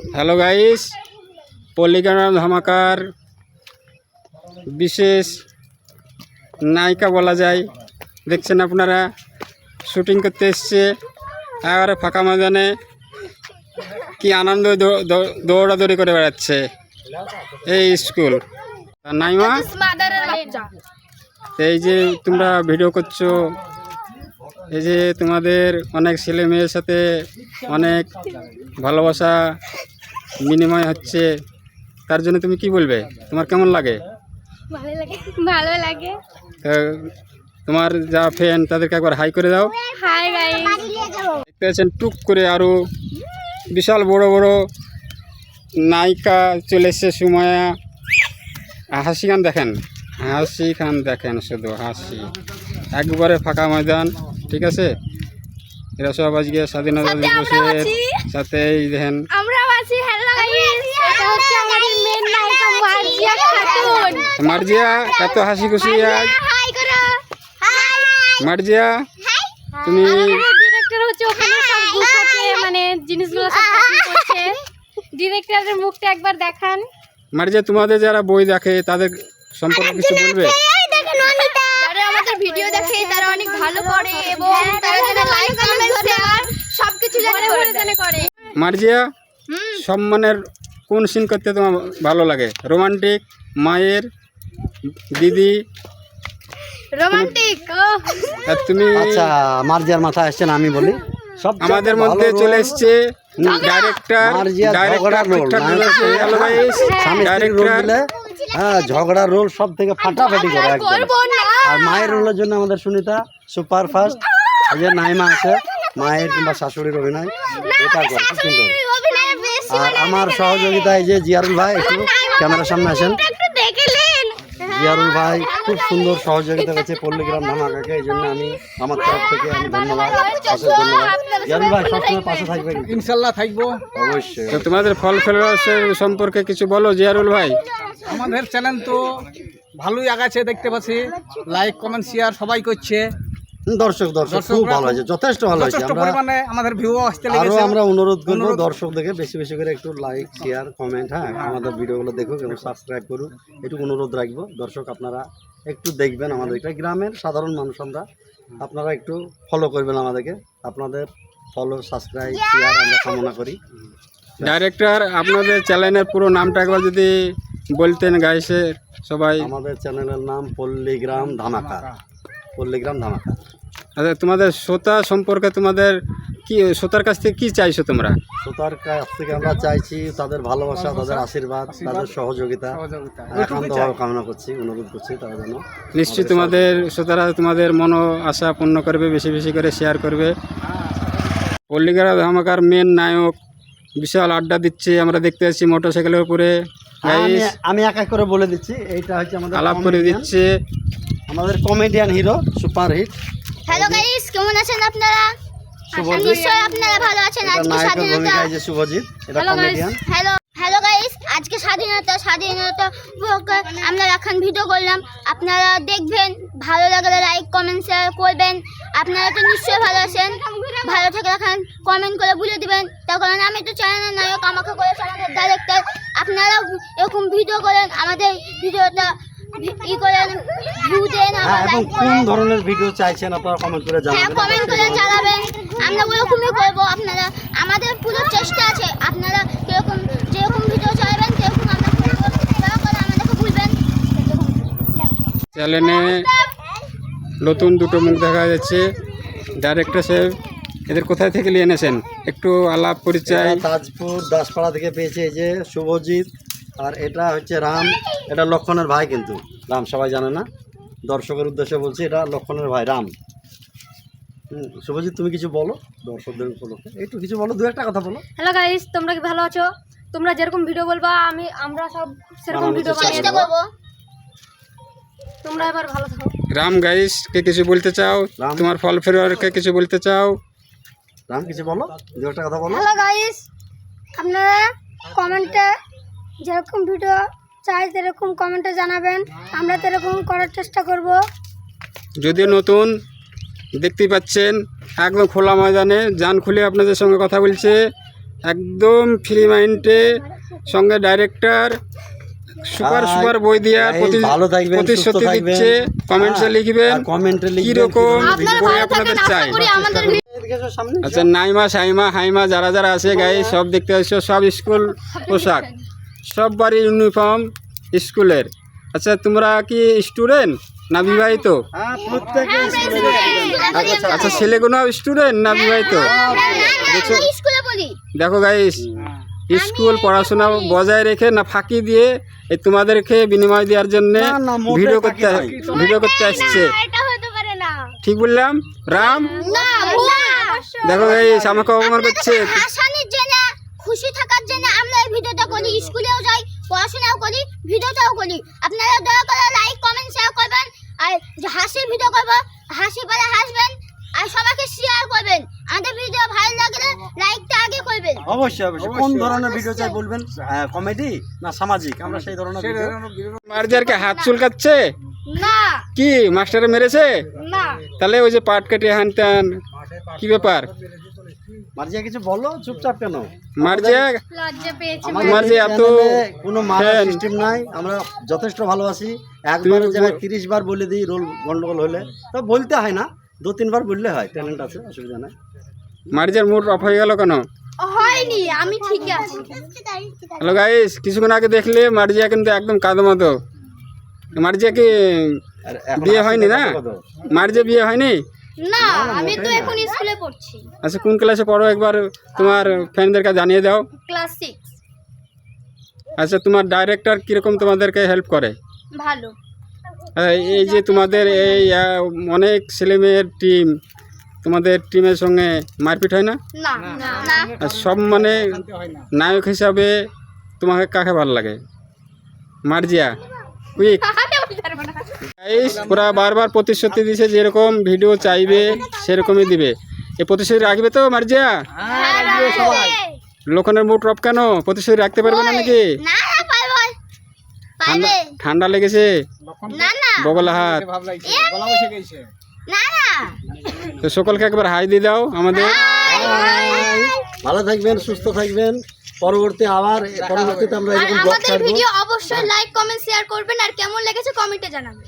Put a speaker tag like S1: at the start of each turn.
S1: Hello guys, পল্লীগ্রাম ধামাকার বিশেষ নায়িকা বলা যায়। দেখছেন আপনারা শুটিং করতে এসছে এবারে ফাঁকা ময়দানে, কি আনন্দ দৌড়াদৌড়ি করে বেড়াচ্ছে এই স্কুল। নাইমা, এই যে তোমরা ভিডিও করছো, এই যে তোমাদের অনেক ছেলে মেয়ের সাথে অনেক ভালোবাসা বিনিময় হচ্ছে, তার জন্য তুমি কি বলবে? তোমার কেমন লাগে?
S2: ভালো লাগে।
S1: তোমার যা ফ্রেন্ড তাদেরকে একবার হাই করে দাও।
S2: Hi guys.
S1: দেখতে পাচ্ছেন টুক করে আরও বিশাল বড় বড় নায়িকা চলে এসছে। সুমায়া, হাসি খান দেখেন, হাসি খান দেখেন, শুধু হাসি। একবারে ফাঁকা ময়দান, ঠিক আছে। এরা সব আজকে স্বাধীনতা দিবসের সাথে দেখেন
S2: আমরাও আছি। হ্যালো গাইস, এটা হচ্ছে আমাদের মেন নায়িকা মার্জিয়া খাতুন।
S1: মার্জিয়া, এত হাসি খুশি আজ।
S2: হাই করো। হাই
S1: মার্জিয়া, তুমি
S2: ডিরেক্টর হচ্ছে ওখানে সব গুছাচ্ছে, মানে জিনিসগুলো সব প্যাকিং করছে। ডিরেক্টরের মুখটা একবার দেখান।
S1: মার্জিয়া, তোমাদের যারা বই দেখে তাদের সম্পর্কে কিছু বলবে?
S2: যারা আমাদের ভিডিও দেখে তারা অনেক ভালো করে এবং তারা যারা লাইক কমেন্ট শেয়ার সবকিছু জানে করে।
S1: মার্জিয়া, সম্মানের কোন সিন করতে তোমার ভালো লাগে? রোমান্টিক, মায়ের, দিদি,
S2: রোমান্টিক?
S1: আর তুমি?
S3: আচ্ছা, মার্জিয়ার মাথায় আসছেন, আমি বলি সব
S1: আমাদের মধ্যে চলে এসছে ডাইরেক্টর।
S3: হ্যাঁ, ঝগড়ার রোল সব থেকে ফাটাফাটি করে একদম। আর মায়ের রোলের জন্য আমাদের সুনিতা সুপার ফাস্ট। এই যে নাইমা আছে, মায়ের কিংবা শাশুড়ির অভিনয় এটা করে খুব সুন্দর। আর আমার সহযোগিতা এই যে জিয়ারুল ভাই, একটু ক্যামেরার সামনে আসেন। জিয়ারুল ভাই খুব সুন্দর সহযোগিতা করেছে পল্লীগ্রাম ধামাকাকে, এই জন্য আমি আমার তরফ থেকে আমি ধন্যবাদ, অশেষ ধন্যবাদ। জিয়ারুল ভাই সবসময় পাশে থাকবেন,
S4: ইনশাল্লাহ থাকবো
S3: অবশ্যই।
S1: তো তোমাদের ফল ফ্লোয়ার্সের সম্পর্কে কিছু বলো জিয়ারুল ভাই।
S4: আমাদের চ্যানেল তো ভালোই আগাচ্ছে, দেখতে পাচ্ছি লাইক কমেন্ট শেয়ার সবাই করছে।
S3: দর্শক খুব ভালো হয়েছে, যথেষ্ট ভালো হয়েছে।
S4: যথেষ্ট পরিমাণে আমাদের ভিউ আসতে
S3: আরো
S4: লেগেছে।
S3: আমরা অনুরোধ করবো দর্শকদেরকে বেশি বেশি করে একটু লাইক শেয়ার কমেন্ট, হ্যাঁ আমাদের ভিডিওগুলো দেখুক এবং সাবস্ক্রাইব করুক, একটু অনুরোধ রাখবো। দর্শক আপনারা একটু দেখবেন, আমাদের এটা গ্রামের সাধারণ মানুষ আমরা, আপনারা একটু ফলো করবেন আমাদেরকে। আপনাদের ফলো সাবস্ক্রাইব শেয়ার আমরা কামনা করি।
S1: ডাইরেক্টর, আপনাদের চ্যানেলের পুরো নামটা একবার যদি বলতেন গাইসের সবাই।
S3: আমাদের চ্যানেলের নাম পল্লীগ্রাম ধামাকা, পল্লীগ্রাম ধামাকা।
S1: আচ্ছা, তোমাদের শ্রোতা সম্পর্কে তোমাদের কি, শ্রোতার কাছ থেকে কি চাইছো তোমরা?
S3: শ্রোতার কাছ থেকে আমরা চাইছি তাদের ভালোবাসা, তাদের আশীর্বাদ, তাদের সহযোগিতা একান্তভাবে কামনা করছি, অনুরোধ করছি তারা যেন।
S1: নিশ্চয়ই তোমাদের শ্রোতারা তোমাদের মনো আশা পূর্ণ করবে, বেশি বেশি করে শেয়ার করবে। পল্লীগ্রাম ধামাকার মেন নায়ক বিশাল আড্ডা দিচ্ছে, আমরা দেখতে পাচ্ছি মোটরসাইকেলের উপরে।
S3: আমি এক এক করে বলে দিচ্ছি। এইটা হচ্ছে আমাদের
S1: আলাপ করে দিচ্ছে
S3: আমাদের comedian hero super hit.
S2: Hello guys, কেমন আছেন আপনারা?
S3: শুভজিৎ,
S2: নিশ্চয়ই আপনারা ভালো আছেন। আজকে
S3: নায়কের
S2: স্বাধীনতা।
S3: ভূমিকায় যে শুভজিৎ, এটা কমেডিয়ান।
S2: হ্যালো গাইস, আজকে স্বাধীনতা আমরা এখন ভিডিও করলাম, আপনারা দেখবেন। ভালো লাগলে লাইক কমেন্ট শেয়ার করবেন। আপনারা তো নিশ্চয়ই ভালো আছেন, ভালো থাকলে এখন কমেন্ট করে বলে দিবেন। তার কারণ আমি তো চ্যানেলের নায়ক, আমাকে করেছে আমাদের ডাইরেক্টর। আপনারা এরকম ভিডিও করেন, আমাদের ভিডিওটা ই করেন, ভিউ দেন।
S3: এবং কোন ধরনের ভিডিও চাইছেন আপনারা কমেন্ট করে জানাবেন।
S2: কমেন্ট করে জানাবেন, আমরা ওরকমই করবো। আপনারা, আমাদের পুরো চেষ্টা আছে, আপনারা যেরকম ভিডিও চাইবেন সেরকম আমরা করবো। দয়া করে আমাদেরকে ভুলবেন।
S1: চ্যানেলে নতুন দুটো মুখ দেখা যাচ্ছে। ডাইরেক্টর সাহেব, এদের কোথায় থেকে নিয়ে এনেছেন? একটু আলাপ পরিচয়।
S3: তাজপুর দাসপাড়া থেকে পেয়েছে এই যে শুভজিৎ, আর এটা হচ্ছে রাম। এটা লক্ষণের ভাই, কিন্তু রাম সবাই জানে না, দর্শকের উদ্দেশ্যে বলছি, এটা লক্ষণের ভাই রাম। শুভজিৎ, তুমি কিছু বলো দর্শকদের উপলক্ষে, একটু কিছু বলো, দু একটা কথা বলো।
S2: হ্যালো গাইস, তোমরা কি ভালো আছো? তোমরা যেরকম ভিডিও বলবা আমরা সব সেরকম ভিডিও বানিয়ে দেব। তোমরা এবার ভালো থাকো।
S1: রাম গাইস কে কিছু বলতে চাও? তোমার ফল ফ্লোয়ারকে কিছু বলতে চাও?
S3: রাম কিছু বলো, দু একটা কথা বলো।
S2: হ্যালো গাইস, আপনারা কমেন্টে যেরকম ভিডিও চাই সেরকম কমেন্টে জানাবেন, আমরা সেরকম করার চেষ্টা করব।
S1: যদি নতুন দেখতেই পাচ্ছেন, একদম খোলা ময়দানে জান খুলে আপনাদের সঙ্গে কথা বলছে। একদম ফ্রি মাইন্ডে, সঙ্গে ডাইরেক্টর সুপার সুপার বই দেওয়ার
S3: ভালো থাকবেন, সুস্থ
S1: প্রতিশ্রুতি
S3: থাকবেন।
S1: দিচ্ছে। কমেন্টসে লিখবেন
S3: কমেন্টে
S1: কিরকম বই আপনাদের চাই। আচ্ছা, নাইমা সাইমা হাইমা যারা যারা আছে গায়ে সব দেখতে আসছো, সব স্কুল পোশাক, সব বাড়ি ইউনিফর্ম স্কুলের। আচ্ছা, তোমরা কি স্টুডেন্ট না বিবাহিত? আচ্ছা, ছেলেগুলো স্টুডেন্ট না বিবাহিত?
S2: স্কুলে পড়ি।
S1: দেখো গাইস, স্কুল পড়াশোনা বজায় রেখে না ফাঁকি দিয়ে এই তোমাদেরকে বিনিময় দেওয়ার জন্য
S3: না, মোটেই
S1: ভিডিও
S3: ফাঁকি
S1: করতে আসছে।
S2: এটা হতে পারে না।
S1: ঠিক বললাম রাম?
S2: না,
S1: দেখো গাইস, আমাকে অপমান করছে।
S2: হাসানের জন্য, খুশি থাকার জন্য আমরা এই ভিডিওটা করি। স্কুলেও যাই, পড়াশোনাও করি, ভিডিওটাও করি। আপনারা দয়া করে লাইক কমেন্ট শেয়ার করবেন। আর যে হাসির ভিডিও করবো, হাসি পারে হাসবেন আর সবাইকে শেয়ার করবেন। আমাদের ভিডিও ভালো লাগলে লাইকটা আগে করবেন।
S3: অবশ্যই অবশ্যই। কোন ধরনের ভিডিও চাই বলবেন? কমেডি না সামাজিক? আমরা সেই ধরনের ভিডিও।
S1: মার্জারকে হাত চুলকাচ্ছে
S2: না,
S1: কি? মাস্টারে মেরেছে?
S2: না।
S1: তাহলে ওই যে পাট কেটে হানতেন, কি ব্যাপার?
S3: মার্জিয়া কিছু বলো, চুপচাপ কেন?
S1: মার্জিয়া,
S2: লজ্জা পেয়েছে।
S1: তোমার যে এত
S3: কোনো মারার
S1: ফ্যান।
S3: সিস্টেম নাই, আমরা যথেষ্ট ভালোবাসি। একবারের জায়গায় 30 বার বলে দিই রোল গন্ডগোল হলে, তো বলতে হয় না, 2-3 বার বললে হয়। ট্যালেন্ট আছে, অসুবিধা নাই।
S1: মার্জিয়ার মুড অফ হয়ে গেল কেন?
S2: হয়নি, আমি ঠিক আছি।
S1: হ্যালো গাইস, কিছুক্ষণ আগে দেখলে মার্জিয়া কিন্তু একদম কাদো মতো। মার্জিয়া কি
S3: আর এখন
S1: বিয়ে হয়নি না?
S3: কত?
S1: মার্জিয়া বিয়ে হয়নি?
S2: না, আমি তো এখন স্কুলে পড়ছি।
S1: আচ্ছা, কোন ক্লাসে পড়ো একবার তোমার ফ্রেন্ডদেরকে জানিয়ে দাও।
S2: ক্লাস 6।
S1: আচ্ছা, তোমার ডাইরেক্টর কিরকম তোমাদেরকে হেল্প করে?
S2: ভালো।
S1: এই যে তোমাদের এই অনেক ছেলেমেয়ের টিম, তোমাদের টিমের সঙ্গে মারপিট হয় না?
S2: না, না।
S1: আর সব মানে নায়ক হিসাবে তোমাকে কাকে ভালো লাগে? মার্জিয়া কুইক। গাইস, ওরা বারবার প্রতিশ্রুতি দিছে যেরকম ভিডিও চাইবে সেরকমই দিবে। এই প্রতিশ্রুতি রাখবে তো মার্জিয়া? লোকনের মুড অফ কেন? প্রতিশ্রুতি রাখতে পারবে না নাকি?
S2: না, না, পারবো।
S1: ঠান্ডা
S2: পারবে।
S1: ঠান্ডা লেগেছে?
S2: না, না।
S1: বগল হাত।
S4: ভাব লাগছে, গলা বসে গেছে।
S2: না, না।
S1: তো সকলকে একবার হাই দিয়ে দাও আমাদের।
S3: ভালো থাকবেন, সুস্থ থাকবেন। পরবর্তীতে আমরা
S2: আর
S3: এরকম ব্লগ
S2: আমাদের
S3: ছাড়বো।
S2: ভিডিও অবশ্যই লাইক কমেন্ট শেয়ার করবেন আর কেমন লেগেছে কমেন্টে জানাবেন।